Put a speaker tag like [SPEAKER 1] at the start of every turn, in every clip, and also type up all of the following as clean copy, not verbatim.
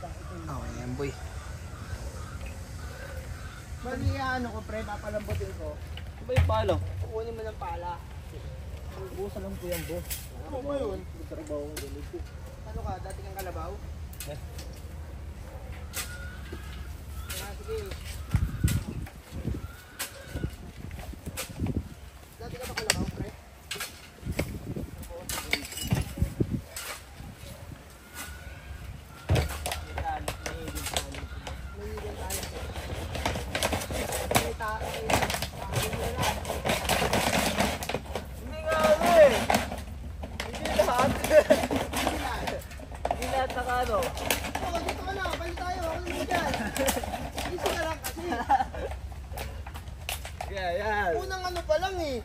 [SPEAKER 1] Okay, yan boy.
[SPEAKER 2] Bali ano ko pre, papalambutin ko.
[SPEAKER 1] Ano ba yung palo?
[SPEAKER 2] Kukunin mo ng pala.
[SPEAKER 1] Busa lang po yan, boss.
[SPEAKER 2] Ano ba yun?
[SPEAKER 1] Trabaho ko din ito.
[SPEAKER 2] Ano ka, dati kang kalabaw?
[SPEAKER 1] Eh.
[SPEAKER 2] Sige. Dati ka ba kalabaw pre?
[SPEAKER 1] Ano?
[SPEAKER 2] Oo, dito ka na. Balik tayo. Ako naman dyan. Easy ka lang kasi.
[SPEAKER 1] Yan.
[SPEAKER 2] Unang ano pa lang eh.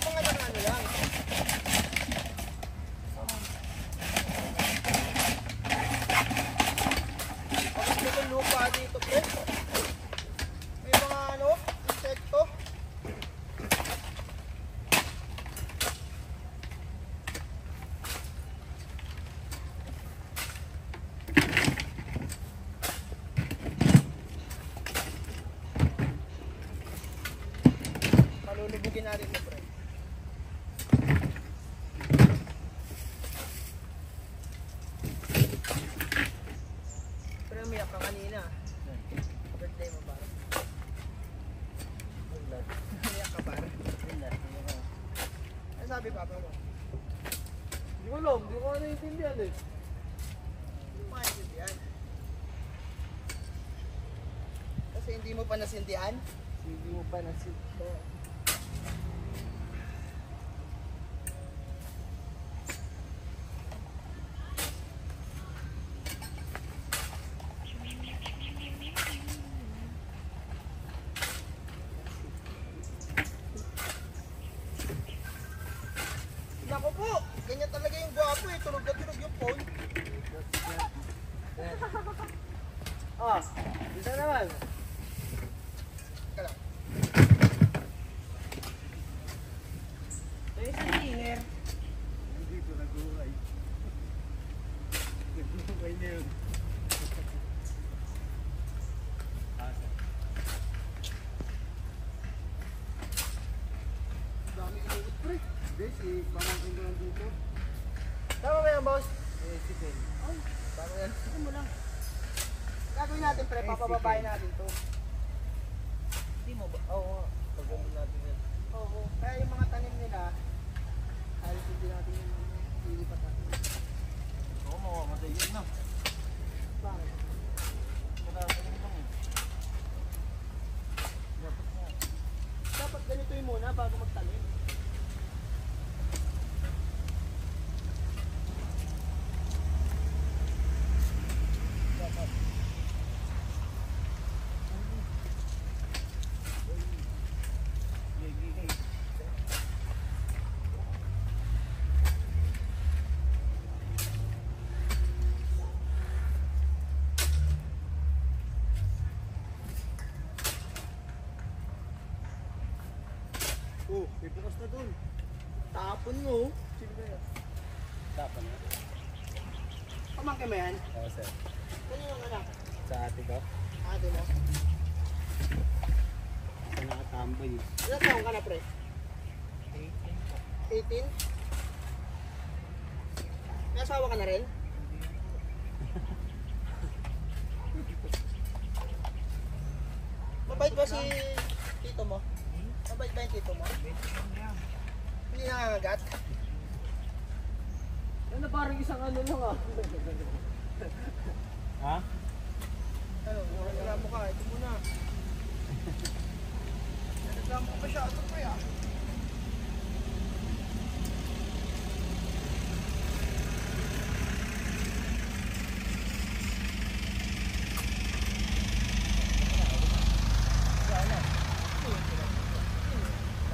[SPEAKER 2] Mga lang ano lang. Pagkas dito lupa dito pre. May mga ano, insekto. Palulubugin natin ito pre. Pero umiyak ka kanina. Birthday mo para. Umiyak ka para. Ano sabi papa mo?
[SPEAKER 1] Hindi ko alam, hindi ko naiintindihan eh.
[SPEAKER 2] Hindi mo maintindihan. Kasi hindi mo pa nasindihan?
[SPEAKER 1] Hindi mo pa nasindihan.
[SPEAKER 2] Naku po! Ganyan talaga yung gwapo eh. Tulog na tulog yung phone.
[SPEAKER 1] Ah, isa naman.
[SPEAKER 2] Teka lang.
[SPEAKER 1] Ito yung isang singer. Hindi ko nag-uhay. Nag-uhay na yun.
[SPEAKER 2] Dami inugot pre.
[SPEAKER 1] Si pamangkin ko lang dito.
[SPEAKER 2] Tama ba yan boss?
[SPEAKER 1] Si Ben.
[SPEAKER 2] Ay, tama yan. Sige mo lang. Gagawin natin pre, papababayin natin to.
[SPEAKER 1] Hindi mo ba? Oo. Pagawin natin yan.
[SPEAKER 2] Oo. Kaya yung mga tanim nila, halos hindi natin yung lilipat natin.
[SPEAKER 1] Oo, makamatay yun na.
[SPEAKER 2] Bakit?
[SPEAKER 1] Makakalim lang eh. Dapat nga.
[SPEAKER 2] Dapat ganito yung muna bago magtanim. Dapat.
[SPEAKER 1] Oh, may bukas na dun.
[SPEAKER 2] Tapon mo. Sino ba yan?
[SPEAKER 1] Dapat na.
[SPEAKER 2] Pamangkin mo yan?
[SPEAKER 1] Oo, sir.
[SPEAKER 2] Ano yung anak?
[SPEAKER 1] Sa ate ko,
[SPEAKER 2] Ate mo?
[SPEAKER 1] sa nakatambay.
[SPEAKER 2] Ilang taong ka na pre? 18? May asawa ka na rin? Mabait ba si tito mo? Mabait ba yung tito mo? Hindi nangangagat?
[SPEAKER 1] Ano parang isang ano lang ah. Ha?
[SPEAKER 2] Ano, reklamo ka, ito muna. Reklamo ka masyado pre ah.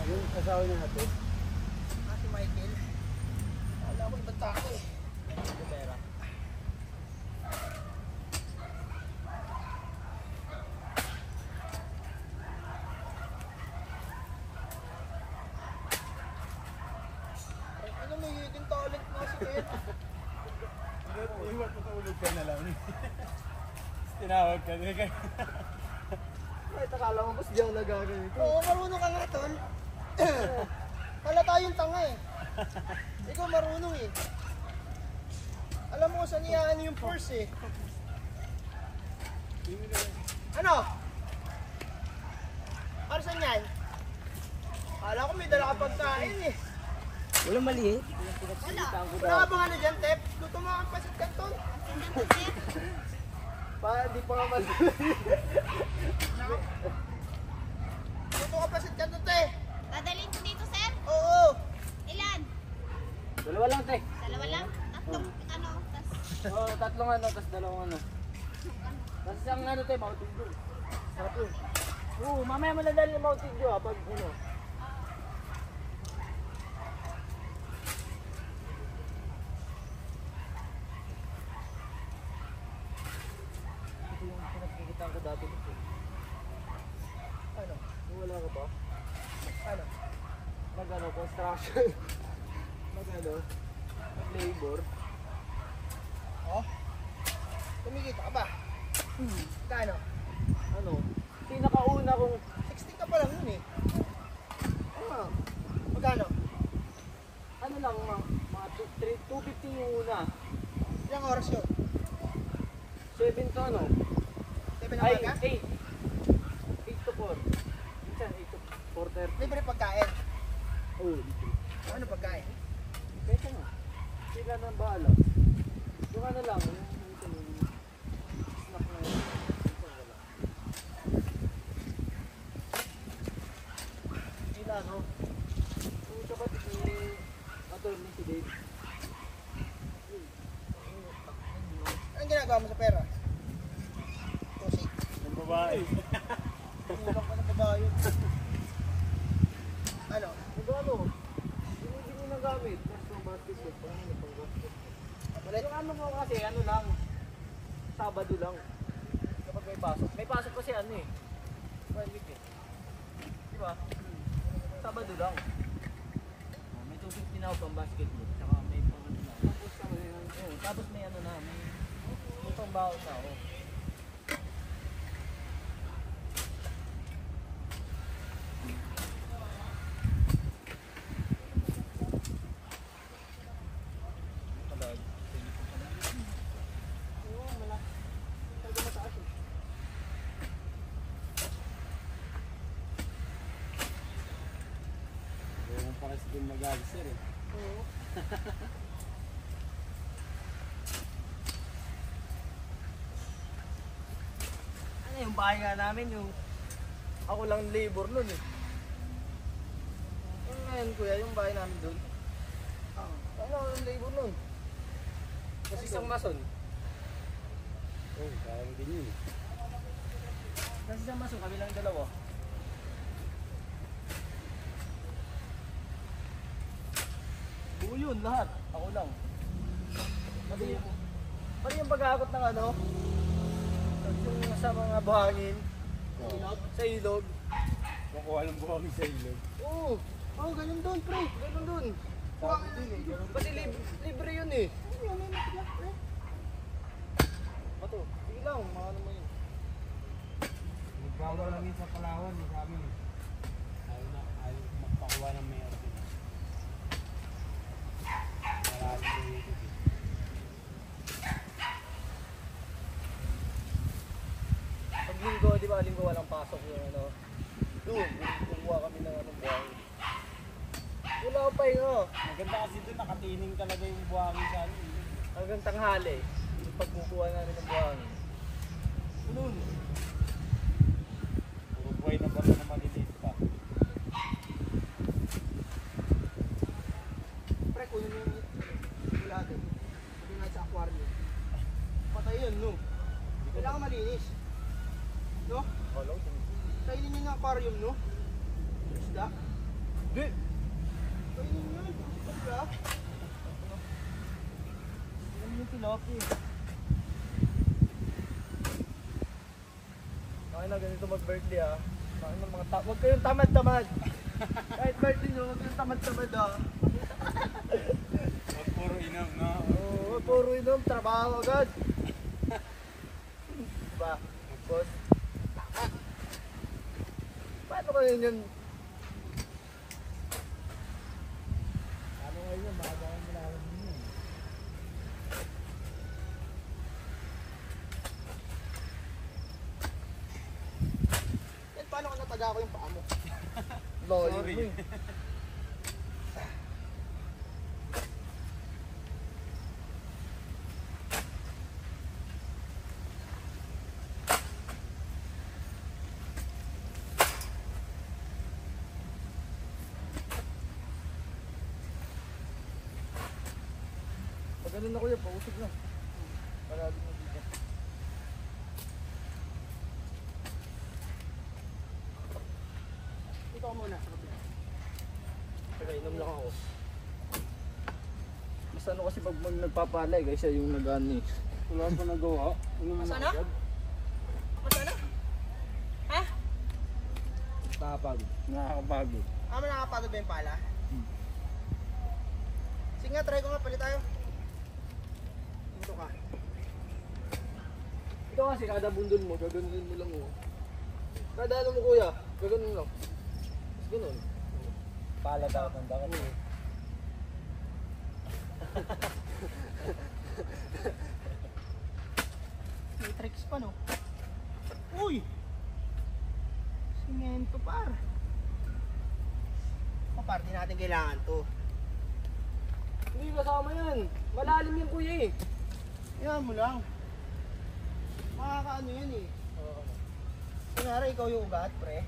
[SPEAKER 1] Yung asawa niya natin.
[SPEAKER 2] Si Michael. Wala ko ibang tako eh.
[SPEAKER 1] Pera.
[SPEAKER 2] Bakit?
[SPEAKER 3] Iwan mo tulog ka na lang. Tinawag ka din kayo.
[SPEAKER 1] Ay, takala mo boss, di ako nagaganito.
[SPEAKER 2] Oo, marunong ka nga, tol. Wala tayong tanga eh. Ikaw marunong eh. Alam mo kung saan iyaan yung purse eh. Ano? Para saan yan? Akala ko may dala ka pagkain eh.
[SPEAKER 1] Walang mali eh.
[SPEAKER 2] Wala ka bang ano dyan, Tep? Luto mo ang pasit kanton.
[SPEAKER 1] Di pa nga mali.
[SPEAKER 2] Luto ka pasit kanton, te.
[SPEAKER 4] Dadalhin ko dito, sir?
[SPEAKER 2] Oo.
[SPEAKER 4] Ilan?
[SPEAKER 1] Dalawa lang, te.
[SPEAKER 4] Dalawa lang? Tatlong ano? Tas,
[SPEAKER 1] Oo, tatlong ano, tapos dalawang ano. Tapos ang ano, te, Mountain Dew. Sarap yun. Oo, mamaya mo na dahil yung Mountain Dew pag ano. Ito yung pinagkikitaan ko dati dito.
[SPEAKER 2] Ano?
[SPEAKER 1] Wala ka ba?
[SPEAKER 2] Ano?
[SPEAKER 1] Nag-ano, construction. Nag-ano, nag-labor.
[SPEAKER 2] Oh? Kumikita ka ba? Kano?
[SPEAKER 1] Ano, pinakauna kong
[SPEAKER 2] 60 ka pa lang yun eh.
[SPEAKER 1] ano,
[SPEAKER 2] Magkano?
[SPEAKER 1] ano lang, mga 250 yung una.
[SPEAKER 2] Ilang oras yun?
[SPEAKER 1] 7 to ano?
[SPEAKER 2] 7 na
[SPEAKER 1] Ay,
[SPEAKER 2] maga?
[SPEAKER 1] 8. 8 to 4. Minsan 8 to 4:30.
[SPEAKER 2] Libre pagkain.
[SPEAKER 1] Oo, dito.
[SPEAKER 2] Ano pagkain?
[SPEAKER 1] Pwede nga. Sila nang bahala. Yung ano lang, yung snack na yun. Minsan wala. Sila no? Yung kapatid ni attorney si Dave.
[SPEAKER 2] Anong ginagawa mo sa pera? Pusi.
[SPEAKER 3] Ang babae.
[SPEAKER 2] Kulang ka ng babae yun. Ano?
[SPEAKER 1] Nag-ano? Hindi na gamit. Tapos yung basketball. Paano na pang basketball?
[SPEAKER 2] Ulit?
[SPEAKER 1] Yung ano mo kasi, ano lang. Sabado lang. Kapag may pasok. May pasok kasi ano eh. 1 week eh. Di ba? Sabado lang. May 250 na ako pang basketball. Tsaka may pang ano na. Tapos kami yan. Tapos may ano na. May pang baon na ako.
[SPEAKER 3] Huwag mo pa kasi din mag-agisir eh.
[SPEAKER 2] Oo.
[SPEAKER 1] Ano yung bahay nga namin yung ako lang labor nun eh. Yung ngayon kuya, yung bahay namin dun. Ano ang labor nun? Kasi isang mason.
[SPEAKER 3] Oo, parang din yun.
[SPEAKER 1] Kasi isang mason, kami lang dalawa. Buo yun lahat. Ako lang. Pati yung pag-aakot ng ano, tapos yung sa mga buhangin, sa ilog.
[SPEAKER 3] Kukuha ng buhangin sa ilog.
[SPEAKER 1] Oo, oh, ganun doon pre, ganun doon.
[SPEAKER 3] Sabi din eh, ganun.
[SPEAKER 1] Pati libre yun eh. Bato, sige lang, mga ano mo yun.
[SPEAKER 3] Nagbawal lang yun sa Palawan eh, sa amin eh. Ayaw magpakuha ng mayor din. Marami na yun eh.
[SPEAKER 1] Pag linggo, di ba linggo walang pasok yung ano. Doon, kukuha kami ng anong buhangin. Wala ko pa yun oh.
[SPEAKER 3] Maganda kasi doon, nakatining talaga yung buhangin sa amin.
[SPEAKER 1] Hanggang tanghali, yung pagkukuha namin ng buhangin. Ulun.
[SPEAKER 3] Puro buhay na bato na maliliit pa.
[SPEAKER 2] Pre, kunin mo yung bulado. Sabi nga sa aquarium. Patay yun, no? Kailangan malinis. No?
[SPEAKER 1] Hello,
[SPEAKER 2] Kainin nyo ng aquarium, no? Isda?
[SPEAKER 1] Di!
[SPEAKER 2] Kainin nyo. Isda?
[SPEAKER 1] Ano yung tilapia? Bakit na ganito mag-birthday ah? Bakit na mga huwag kayong tamad-tamad! Kahit birthday nyo, huwag kayong tamad-tamad ah!
[SPEAKER 3] Huwag puro inom.
[SPEAKER 2] puro inom, trabaho agad. Diba? Boss? Paano kayo yun?
[SPEAKER 3] Ano ngayon yun? Baka baka malaman mo yun.
[SPEAKER 2] Yan, paano ka nataga ko yung paa mo?
[SPEAKER 1] Loyo
[SPEAKER 3] Sorry.
[SPEAKER 1] mo eh. Pag ganun na kuya, pausog na. Palagi mo dito.
[SPEAKER 2] Ito ka muna sa kabila.
[SPEAKER 1] Teka, inom lang ako. Mas ano kasi pag nagpapalay, guys, siya yung nag-ano eh.
[SPEAKER 3] Wala pa nagawa. Ano mo
[SPEAKER 2] Masana? Masana? Ha?
[SPEAKER 3] Nakapagod. Nakakapagod.
[SPEAKER 2] Ah, nakakapagod ba yung pala? Sige nga, try ko nga, palit tayo. Ito ka.
[SPEAKER 1] Ito kasi kada bundol mo, gaganunin mo lang mo. Kada ano mo kuya, gaganon lang. Tapos ganun.
[SPEAKER 3] Pala daw ng dakat.
[SPEAKER 2] May tricks pa, no? Uy! Simento, par. O, par, di natin kailangan to.
[SPEAKER 1] Hindi kasama yan. Malalim yan kuya eh.
[SPEAKER 2] Yan mo lang. Makakaano yan eh. Kunwari, ikaw yung ugat, pre.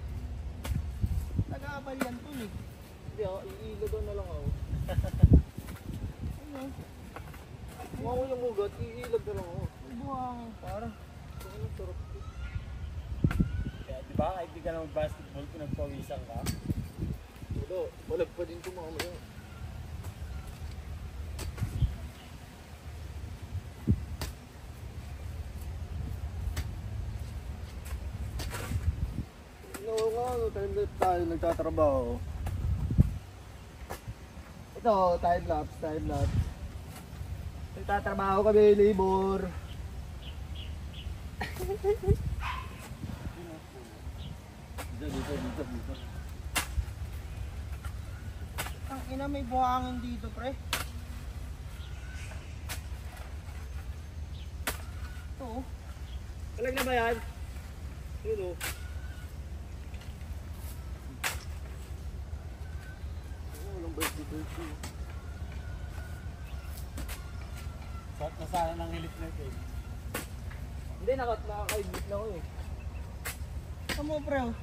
[SPEAKER 2] Nag-aabal yan to eh.
[SPEAKER 1] Hindi ako, iilagan na lang ako.
[SPEAKER 2] Ano?
[SPEAKER 1] Mukha ko yung ugat, iilag na lang ako.
[SPEAKER 2] Buhangin, par.
[SPEAKER 1] Ano, sarap.
[SPEAKER 3] Kaya di ba kahit di ka na mag-basketball, pinagpawisan ka?
[SPEAKER 1] Wala, balag pa din tumama yan. Time lapse tayo nagtatrabaho. Ito, time lapse, time lapse. Nagtatrabaho kami, labor. Dito.
[SPEAKER 2] Ang ina, may buhangin dito, pre. Ito, oh.
[SPEAKER 1] Talag na ba yan? Yun o. Walang birthday.
[SPEAKER 3] Sat na sana ng hilit na ito.
[SPEAKER 1] Hindi, nakakaibit na ako eh.
[SPEAKER 2] Tama, pre, oh.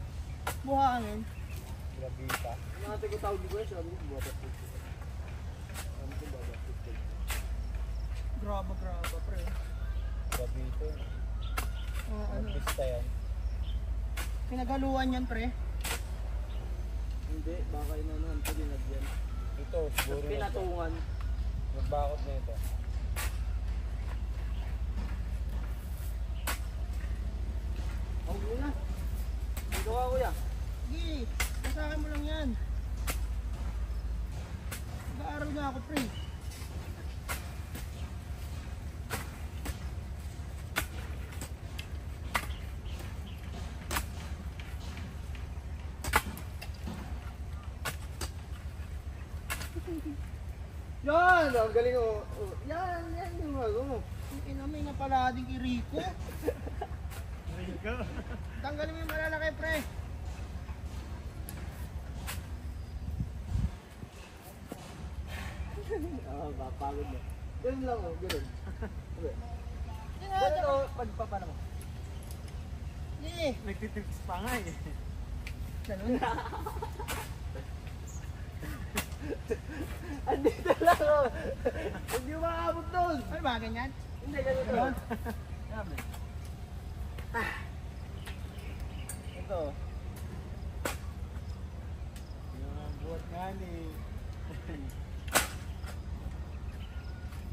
[SPEAKER 2] Buhangin.
[SPEAKER 3] Grabe ka.
[SPEAKER 1] Nakatay ko tawag ko siya, sabi ko babasket ko. Sabi ko babasket ko.
[SPEAKER 2] Graba, pre.
[SPEAKER 3] Grabe ito.
[SPEAKER 2] Ano,
[SPEAKER 3] Pista yan.
[SPEAKER 2] pinagaluan yan, pre.
[SPEAKER 1] Hindi, baka inanuhan ko din yan.
[SPEAKER 3] Ito, siguro na ito.
[SPEAKER 1] Pinatungan.
[SPEAKER 3] Magbakot na ito.
[SPEAKER 1] Ang muna. Dito ka kuya.
[SPEAKER 2] Sige, masakin mo lang yan. Nag-aaral nga ako, pre.
[SPEAKER 1] Yan! Ang galing mo. Yan yung ano.
[SPEAKER 2] Ang ina, may napalading kay Rico. Tanggalin mo yung malalaki, pre.
[SPEAKER 1] Papagod na. Ganun lang oh, ganun. Okay.
[SPEAKER 2] Sige,
[SPEAKER 1] Ganun oh, pagpapano mo.
[SPEAKER 2] sige.
[SPEAKER 3] Nagtitips pa nga eh.
[SPEAKER 2] Ganun.
[SPEAKER 1] Andito lang oh. Hindi mo makaabot doon.
[SPEAKER 2] Ano ba, ganyan?
[SPEAKER 1] Hindi, ganito.
[SPEAKER 2] Ganun.
[SPEAKER 1] Sabi. Ito.
[SPEAKER 3] Yung ang buhat nga ni.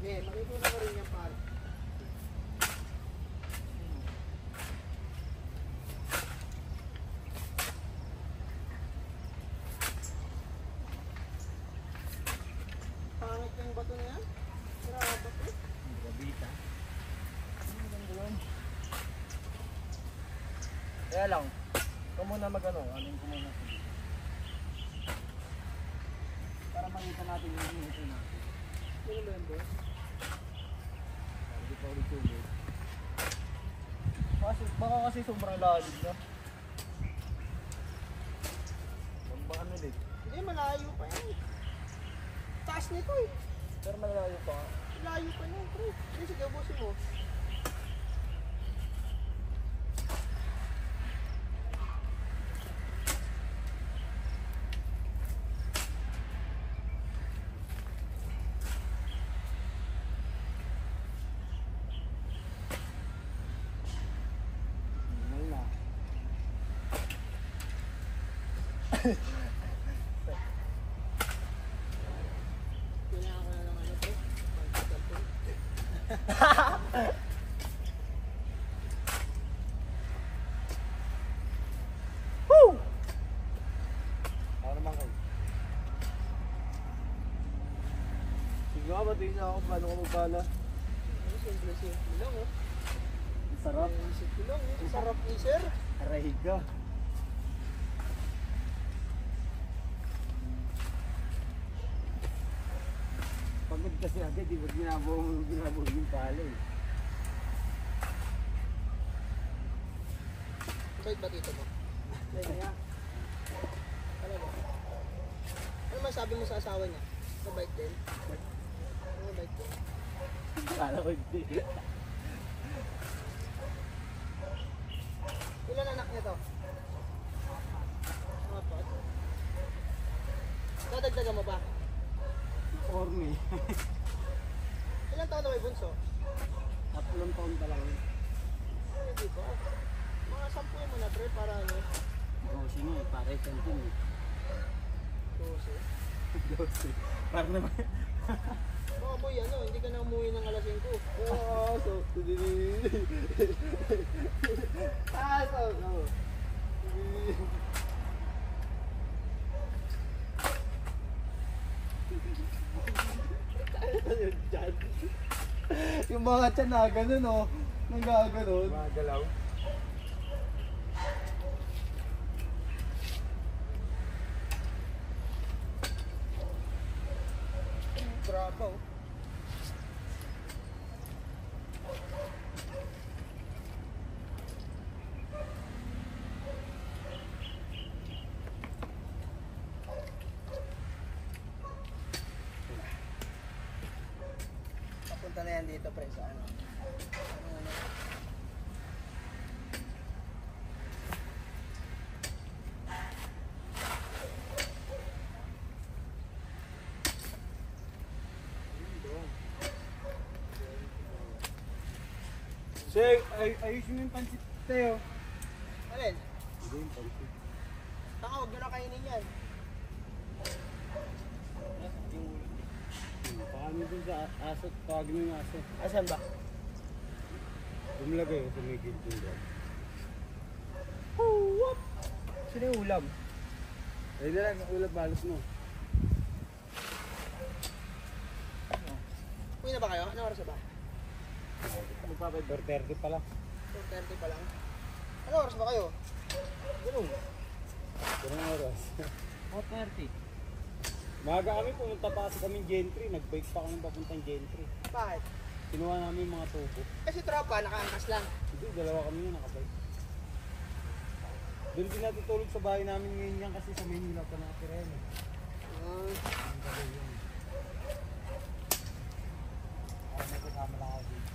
[SPEAKER 2] Sige, makikita ko rin yan, pare. Pangit yung bato na yan. Grabe, pre.
[SPEAKER 1] Kaya lang, ikaw muna mag-ano, aling ko muna. Para makita natin yung hinihintay natin. Ano ba yun, boss? Hindi pa ulit ulit. Baka kasi sobrang lalim na. Baka ulit.
[SPEAKER 2] Hindi, malayo pa yan. Taas nito eh.
[SPEAKER 1] Pero malayo pa.
[SPEAKER 2] Malayo pa yan, pre. Hindi, sige, ubusin mo.
[SPEAKER 1] May na.
[SPEAKER 2] Kailangan ko na ng ano, pre.
[SPEAKER 1] Woo!
[SPEAKER 3] Ako naman kayo.
[SPEAKER 1] Sige nga, batiin niya ako paano ko magpala.
[SPEAKER 2] Simple lang, oh.
[SPEAKER 1] Ang sarap.
[SPEAKER 2] Isip ko lang, eh. Sarap ni sir.
[SPEAKER 1] Aray ka. Pagod kasi agad, di ba ginabuong yung pala eh.
[SPEAKER 2] Bait ba dito mo?
[SPEAKER 1] Kaya nga.
[SPEAKER 2] Talaga? Ano masabi mo sa asawa niya? Mabait din? Mabait din.
[SPEAKER 1] Kala ko hindi.
[SPEAKER 2] Ilan anak niya to? Apat. Dadagdagan mo ba?
[SPEAKER 1] For me.
[SPEAKER 2] Ilan taon na may bunso?
[SPEAKER 1] 3 taon pa lang.
[SPEAKER 2] Hindi ba? Mga 10 mo na, pre, para ano?
[SPEAKER 1] Grossy nga eh, pare kantin eh.
[SPEAKER 2] 12.
[SPEAKER 1] Grossy. Para naman.
[SPEAKER 2] Baka boy, ano, hindi ka na umuwi ng alas 5.
[SPEAKER 1] Oo, so, so. Yung mga tiyan na ganun oh, nanggaganon.
[SPEAKER 3] Mga galaw.
[SPEAKER 2] Bravo. Papunta na yan dito, pre, sa ano? Ano?
[SPEAKER 3] Sir, ayusin mo yung pansit tayo.
[SPEAKER 2] Alin?
[SPEAKER 3] Hindi yung pansit.
[SPEAKER 2] Taka, huwag nyo na kainin yan.
[SPEAKER 3] Paano dun sa aso? Tawagin mo yung aso.
[SPEAKER 2] Asan ba?
[SPEAKER 3] Bumilagay yung tumigil dun doon.
[SPEAKER 1] Sino yung ulam?
[SPEAKER 3] Ayun na lang, ulap balos mo.
[SPEAKER 2] Uwi na ba kayo? Anong oras na ba?
[SPEAKER 1] Magpapay
[SPEAKER 3] 4:30 pa lang.
[SPEAKER 2] 4:30 pa lang. Anong oras ba kayo?
[SPEAKER 1] Ganun.
[SPEAKER 3] Ganun oras.
[SPEAKER 1] 4:30.
[SPEAKER 3] Maga kami, pumunta pa kasi kami Gentry. Nag-bike pa kami papuntang Gentry.
[SPEAKER 2] Bakit?
[SPEAKER 3] Kinuha namin yung mga tubo.
[SPEAKER 2] Kasi tropa, nakaangkas lang.
[SPEAKER 3] Hindi, dalawa kami yung nakabike. Doon din natutulog sa bahay namin ngayon yan kasi sa Manila pa nakatira yan. Ang gabi yun. Ay, nagkasama lang ako dito.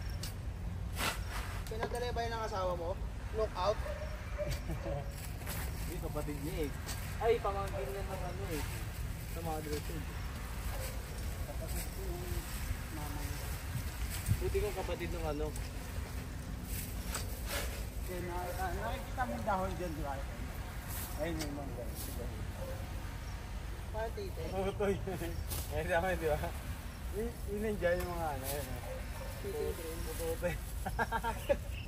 [SPEAKER 2] Pinadala ba yun ng asawa mo? Lookout?
[SPEAKER 1] Hindi, kapatid niya eh. Ay, pamangkin niya ng ano eh. Sa mga dressing.
[SPEAKER 3] Kapatid ko yung mama niya.
[SPEAKER 1] Buti kong kapatid ng ano.
[SPEAKER 3] Kaya nakikita mo yung dahon dyan, di ba? Ayun yung mangga.
[SPEAKER 2] Party, te.
[SPEAKER 3] Tutoy. Ayun naman, di ba? Inenjoy yung mga ano. Ayun. Tutoy.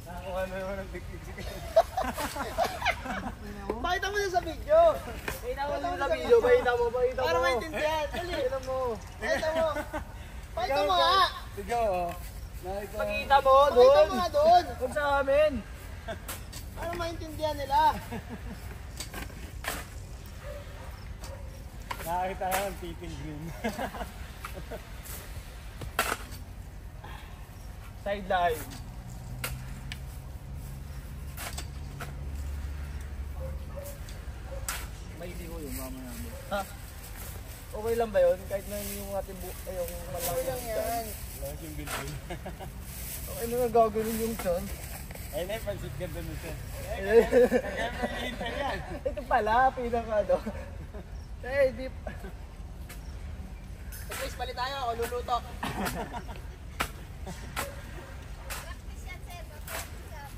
[SPEAKER 3] Nakakuha na naman ng big-big.
[SPEAKER 2] Pakita mo na sa video!
[SPEAKER 1] Pakita mo sa video, pakita mo.
[SPEAKER 2] Para maintindihan. Dali.
[SPEAKER 1] Pakita mo.
[SPEAKER 2] Pakita mo. Pakita mo nga!
[SPEAKER 3] Sige, oh.
[SPEAKER 1] Pakita mo
[SPEAKER 2] Pakita
[SPEAKER 1] doon.
[SPEAKER 2] mo nga doon!
[SPEAKER 1] Kung sa amin.
[SPEAKER 2] Para maintindihan nila.
[SPEAKER 3] Nakakita ka ng tipping green.
[SPEAKER 1] Sideline. May hindi ko yung mama namin. Ha? Okay lang ba yun? Kahit na yung ating yung malaki
[SPEAKER 2] Okay lang yan.
[SPEAKER 3] Lakas yung bilbil.
[SPEAKER 1] Okay na gagawin yung son.
[SPEAKER 3] Ay na, pansit ka doon siya.
[SPEAKER 1] Eh,
[SPEAKER 3] Kaya nalihintan yan.
[SPEAKER 1] ito pala, pinaka ano. Eh, di
[SPEAKER 2] Guys, balik tayo. Ako luluto.
[SPEAKER 4] Practice yan, sir. Practice yan.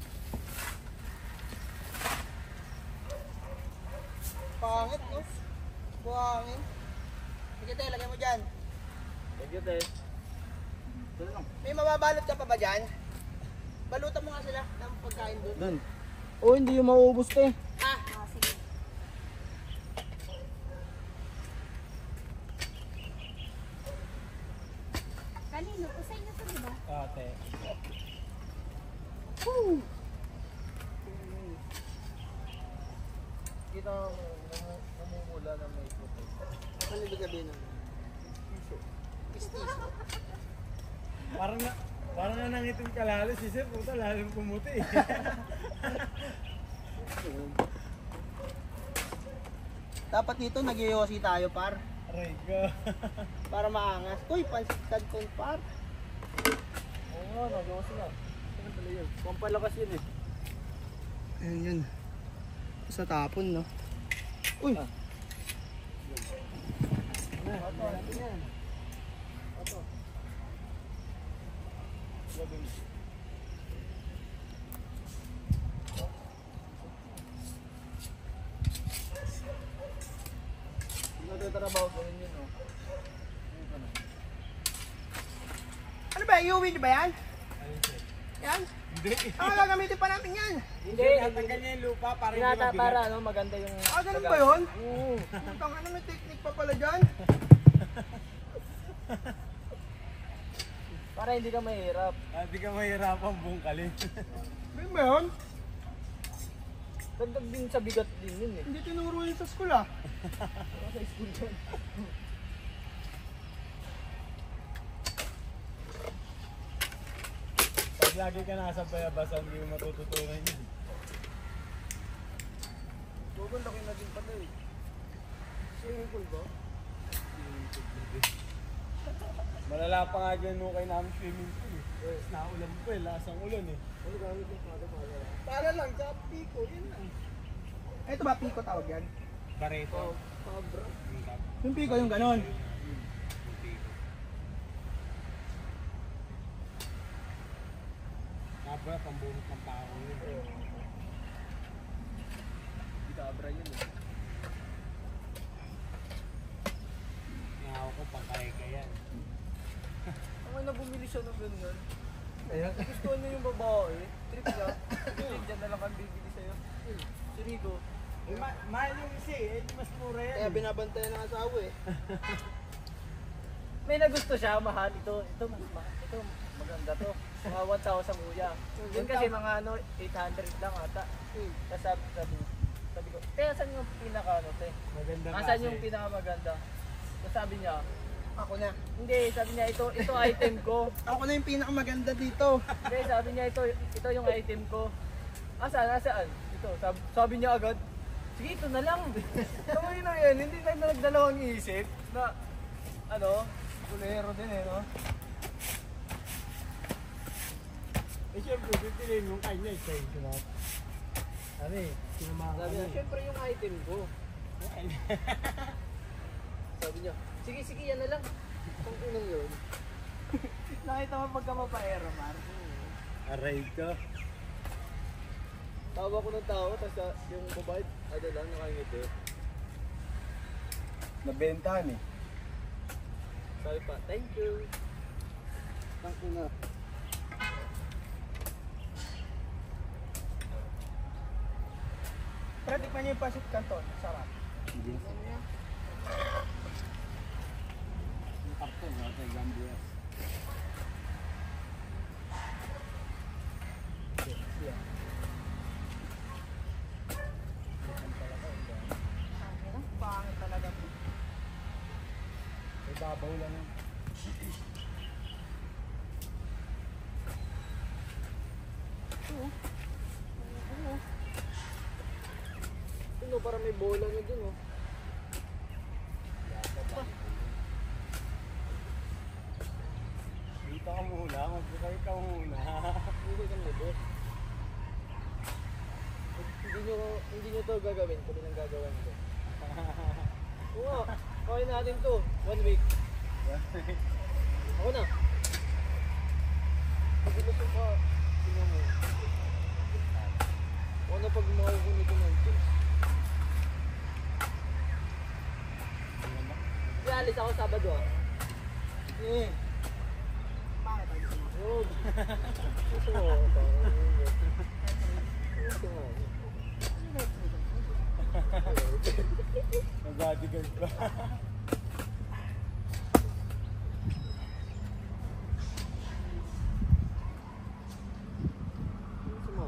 [SPEAKER 2] Pangit, no? Buhangin. Sige, te, lagyan mo dyan.
[SPEAKER 1] Thank you, te. Ito lang.
[SPEAKER 2] May mababalot ka pa ba dyan? Balutan mo nga sila ng pagkain doon.
[SPEAKER 1] Doon. Oh, hindi yung mauubos, te.
[SPEAKER 2] Ah,
[SPEAKER 4] Oh, sige. Kanino? Usay na to, diba?
[SPEAKER 3] Ate.
[SPEAKER 1] Kita mo, namumula na may puto.
[SPEAKER 2] ano ibig sabihin nun? Pistiso.
[SPEAKER 3] Parang na nangitim kalalo si Sir, puta lalong pumuti.
[SPEAKER 2] Dapat dito nag-yosi tayo, par.
[SPEAKER 3] Aray ko.
[SPEAKER 2] Para maangas. Uy, pansit canton, par.
[SPEAKER 1] Oo nga, nagawa sila. Ano pala yun? Pampalakas yun eh.
[SPEAKER 2] Ayun yun. Sa tapon, no? Uy!
[SPEAKER 1] Ah. Ato, natin yan. Ato. Gagawin. Hindi nagtatrabaho, gawin yun, oh. Ito na.
[SPEAKER 2] Ano ba? Iuwi niyo ba yan? Yan?
[SPEAKER 3] Hindi.
[SPEAKER 2] Ah, gagamitin pa natin yan.
[SPEAKER 1] Hindi,
[SPEAKER 3] Tatanggal niya yung lupa para hindi
[SPEAKER 1] pinata
[SPEAKER 3] mabigat.
[SPEAKER 1] para ano, maganda yung...
[SPEAKER 2] Ah, ganun ba yun?
[SPEAKER 1] Oo.
[SPEAKER 2] Putang ano, may technique pa pala dyan.
[SPEAKER 1] Para hindi ka mahirap.
[SPEAKER 3] Hindi ka mahirapan bungkalin.
[SPEAKER 2] Ganun ba yun?
[SPEAKER 1] Dagdag din sa bigat din yun eh.
[SPEAKER 2] Hindi tinuro yun sa school, ah.
[SPEAKER 1] Wala sa school yun.
[SPEAKER 3] Pag lagi ka nasa bayabasan, hindi mo matututunan yun.
[SPEAKER 1] Gugol, laki na din pala eh. Swimming pool ba?
[SPEAKER 3] Malala pa nga dyan nung kayo namin swimming pool eh. Tapos naulan po eh, lasang ulan eh.
[SPEAKER 1] Ano gamit yung para?
[SPEAKER 2] Para lang sa piko, yun lang. Ito ba piko tawag yan?
[SPEAKER 3] Bareto.
[SPEAKER 1] Pabra.
[SPEAKER 2] Yung piko yung ganon.
[SPEAKER 3] Kabra, pambunot ng tao yun.
[SPEAKER 1] Hindi kabra yun eh.
[SPEAKER 3] Ngaw ko, pangkaya ka yan.
[SPEAKER 1] Ang na bumili siya ng ganyan. Gusto niya yung babae. Trip niya. Trip dyan na lang ang bibili sa'yo. Si Rico.
[SPEAKER 3] Eh, mahal yung isa eh, mas mura yan.
[SPEAKER 2] Kaya binabantayan ng asawa eh.
[SPEAKER 1] May nagusto siya, mahal. Ito maganda to. Mga 1,000 kuya. Yun kasi mga ano, 800 lang ata. Tapos sabi ko, saan yung pinaka ano, te?
[SPEAKER 3] Maganda
[SPEAKER 1] Asan yung pinakamaganda? Tapos sabi niya,
[SPEAKER 2] Ako na.
[SPEAKER 1] hindi, sabi niya, ito item ko.
[SPEAKER 2] Ako na yung pinakamaganda dito.
[SPEAKER 1] Hindi, sabi niya, ito yung item ko. Nasaan? Ito, sabi niya agad, sige, ito na lang. Kamay na yan, hindi na nagdalawang isip na, ano, kulero din eh, no?
[SPEAKER 3] Eh, syempre, pipiliin mong kanya eh, kayo sila. Ano eh, sinamahan ka
[SPEAKER 1] Sabi
[SPEAKER 3] na
[SPEAKER 1] niya,
[SPEAKER 3] eh.
[SPEAKER 1] syempre yung item ko. Sabi niya, sige, yan na lang. Kung unang yun. Nakita mo pagka mapaera, Mar.
[SPEAKER 3] Aray ka.
[SPEAKER 1] Tawa ko ng tao, tapos yung babae, ano lang, nakangiti.
[SPEAKER 3] Nabentahan eh.
[SPEAKER 1] Sabi pa, thank you.
[SPEAKER 2] Ang una. Pero tikman niyo yung pasit canton. Sarap.
[SPEAKER 3] Hindi. Yung karton, wala tayo Gambia. May babaw lang yun.
[SPEAKER 1] Ano, parang may bola na dun, oh.
[SPEAKER 3] Dito ka muna, mag-try ka muna.
[SPEAKER 1] Hindi kang libot. Hindi nyo to gagawin, kami lang gagawin to. Oo, kawin natin to. 1 week. Ako na. Pag gusto ka, tingnan mo. Ako na pag makukunin ko ng chips. Alis ako Sabado, ah.
[SPEAKER 2] Eh. Bakit tayo gusto mo?
[SPEAKER 1] Yun. Gusto mo. Gusto mo.
[SPEAKER 3] Nag-bodyguard pa.
[SPEAKER 1] Gusto mo.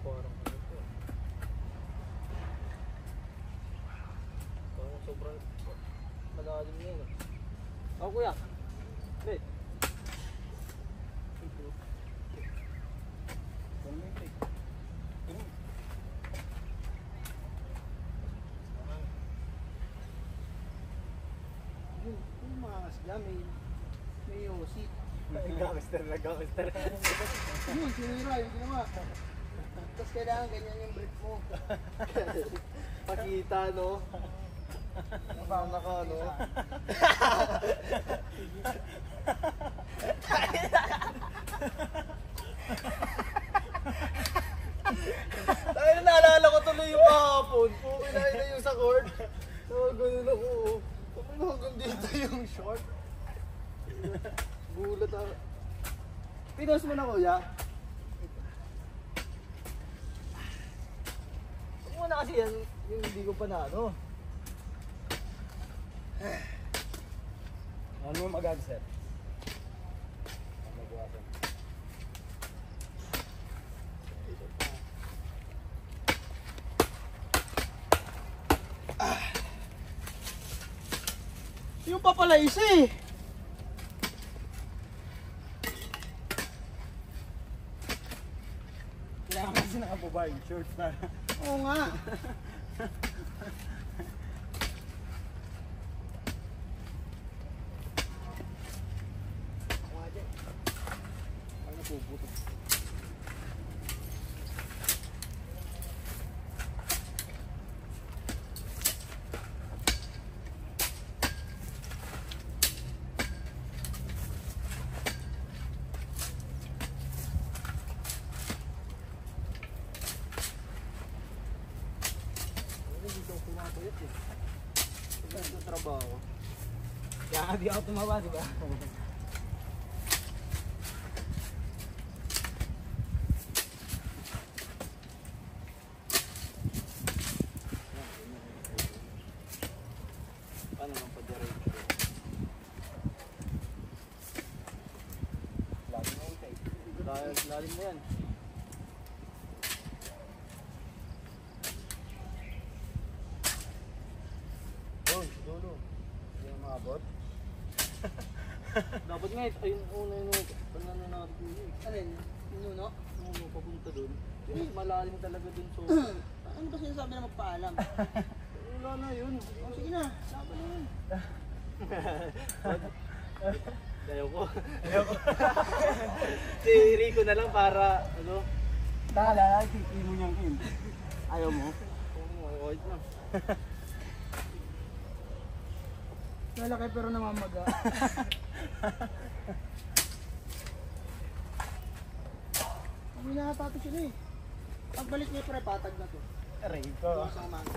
[SPEAKER 1] Parang ano to. Parang sobrang malalim na yun. Oh, kuya. Wait.
[SPEAKER 2] Yung mga kasla, may yosi.
[SPEAKER 3] Nag-coaster.
[SPEAKER 2] Yun, sinira, yung ginawa. Tapos kailangan ganyan yung brief mo.
[SPEAKER 1] Pakita, no? Naka, no? Dahil naalala ko tuloy yung kahapon. Pumin na yung sa court. Ganun ako. Pumin hanggang dito yung short. Gulat ako. Pinos mo na, kuya. Huwag mo na kasi yan, yung hindi ko pa na ano.
[SPEAKER 3] Ano mo mag-answer?
[SPEAKER 2] Yung pa pala isa eh.
[SPEAKER 3] Kailangan kasi nakababa yung shorts na.
[SPEAKER 2] Oo nga.
[SPEAKER 3] Ano puputo?
[SPEAKER 1] Dito ako kumapayat eh. Ito sa trabaho. Kaya nga di ako tumawa, di ba? Paano nang pa-direct?
[SPEAKER 3] Lagi na yung tape.
[SPEAKER 1] Lalim mo yan.
[SPEAKER 3] Doon, dulo. Hindi na maabot.
[SPEAKER 1] Dapat nga, ayun una yun, panano natin yun.
[SPEAKER 2] Alin? Yung nuno?
[SPEAKER 1] Ano, papunta dun. Yung malalim talaga dun, so...
[SPEAKER 2] Ano ba sinasabi na magpaalam?
[SPEAKER 1] Wala na yun.
[SPEAKER 2] O sige na, laban na yun.
[SPEAKER 1] Ayoko. Si Rico na lang para, ano?
[SPEAKER 3] Tala, titi mo niyang in.
[SPEAKER 1] Ayaw mo? Oo, okay na.
[SPEAKER 2] Lalaki pero namamaga. Ang hinahatato sila eh. Pagbalik niya pre, patag na to.
[SPEAKER 3] Aray ko.
[SPEAKER 2] Doon sa umaga.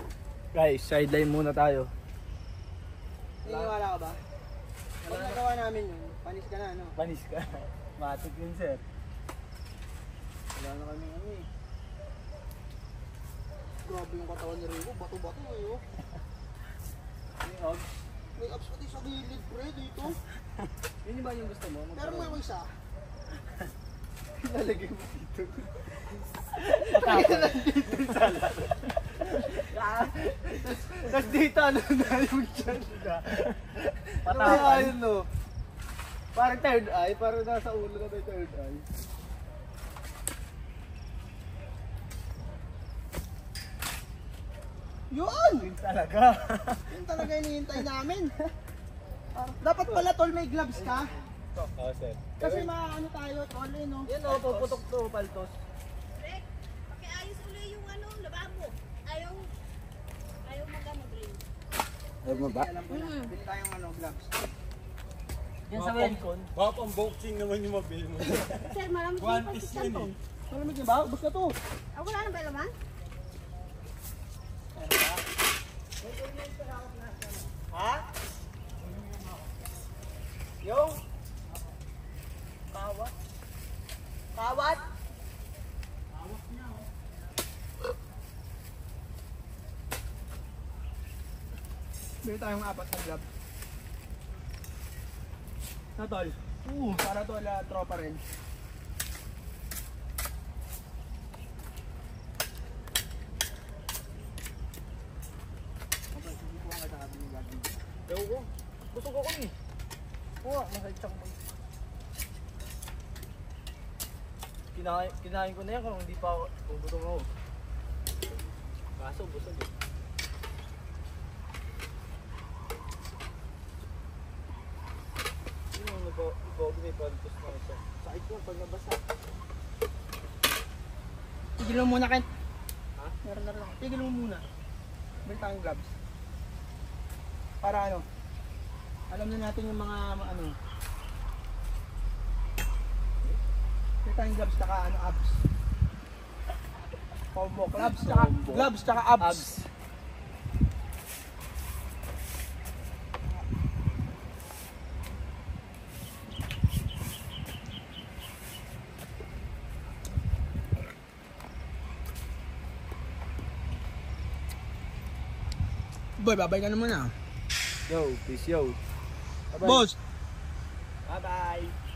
[SPEAKER 1] Guys, sideline muna tayo.
[SPEAKER 2] Naniniwala ka ba? Pag nagawa namin yun, panis ka na ano?
[SPEAKER 3] Panis ka. Matik yun, sir.
[SPEAKER 2] Wala na kami ano eh. Grabe yung katawan ni Rico, bato-bato eh oh.
[SPEAKER 3] Yung og.
[SPEAKER 2] May abs pati sa gilid, pre, dito.
[SPEAKER 1] Yun ba yung gusto mo?
[SPEAKER 2] Pero mo ako isa.
[SPEAKER 3] Lalagay mo dito.
[SPEAKER 1] Tapos dito, ano na yung dyan na.
[SPEAKER 3] Ano
[SPEAKER 1] Patakan.
[SPEAKER 3] ayun no? Parang third eye, parang nasa ulo na may third eye.
[SPEAKER 2] Yun!
[SPEAKER 3] Talaga.
[SPEAKER 2] Yun talaga hinihintay namin. Dapat pala tol may gloves ka.
[SPEAKER 3] Oh, sir.
[SPEAKER 2] Kasi maano tayo tol eh no.
[SPEAKER 1] Yan o, puputok to, paltos.
[SPEAKER 4] Rek, pakiayos uli yung ano, lababo. Ayaw magano green.
[SPEAKER 3] Ayaw mo ba?
[SPEAKER 2] Alam ko na. Bili tayong ano gloves.
[SPEAKER 1] Yan sa Welcon.
[SPEAKER 3] Baka pang boxing naman yung mabili mo.
[SPEAKER 4] Sir, maraming
[SPEAKER 3] One
[SPEAKER 4] pa
[SPEAKER 3] piece
[SPEAKER 4] sa
[SPEAKER 3] yun
[SPEAKER 4] cellphone.
[SPEAKER 2] Malamig na ba? Basta to.
[SPEAKER 4] Ah, wala nang ba laman?
[SPEAKER 2] Ha? Yung?
[SPEAKER 1] Kawat.
[SPEAKER 2] Kawat? Bili tayong 4 na glove. Na tol? Para to ala tropa rin. Okay, subukan ka sa ating gagawin.
[SPEAKER 1] Ewan ko. Busog ako eh. Oo, nakaichak mo. Kinain ko na yan kung hindi pa ako, kung gutom ako. Kaso, busog eh. Sino ang nag-ibog may paltos na isa? Sakit ko pag nabasa.
[SPEAKER 2] Tigil mo muna, Kent.
[SPEAKER 1] Ha?
[SPEAKER 2] Meron na lang. Tigil mo muna. Bili tayong gloves. Para ano? Alam na natin yung mga ano. Bili tayong gloves tsaka ano, abs. Combo. Gloves tsaka,
[SPEAKER 1] Combo.
[SPEAKER 2] gloves tsaka abs.
[SPEAKER 1] Abs.
[SPEAKER 2] Boy, babay ka na muna.
[SPEAKER 1] Yo, peace yo.
[SPEAKER 2] Boss!
[SPEAKER 1] Bye-bye.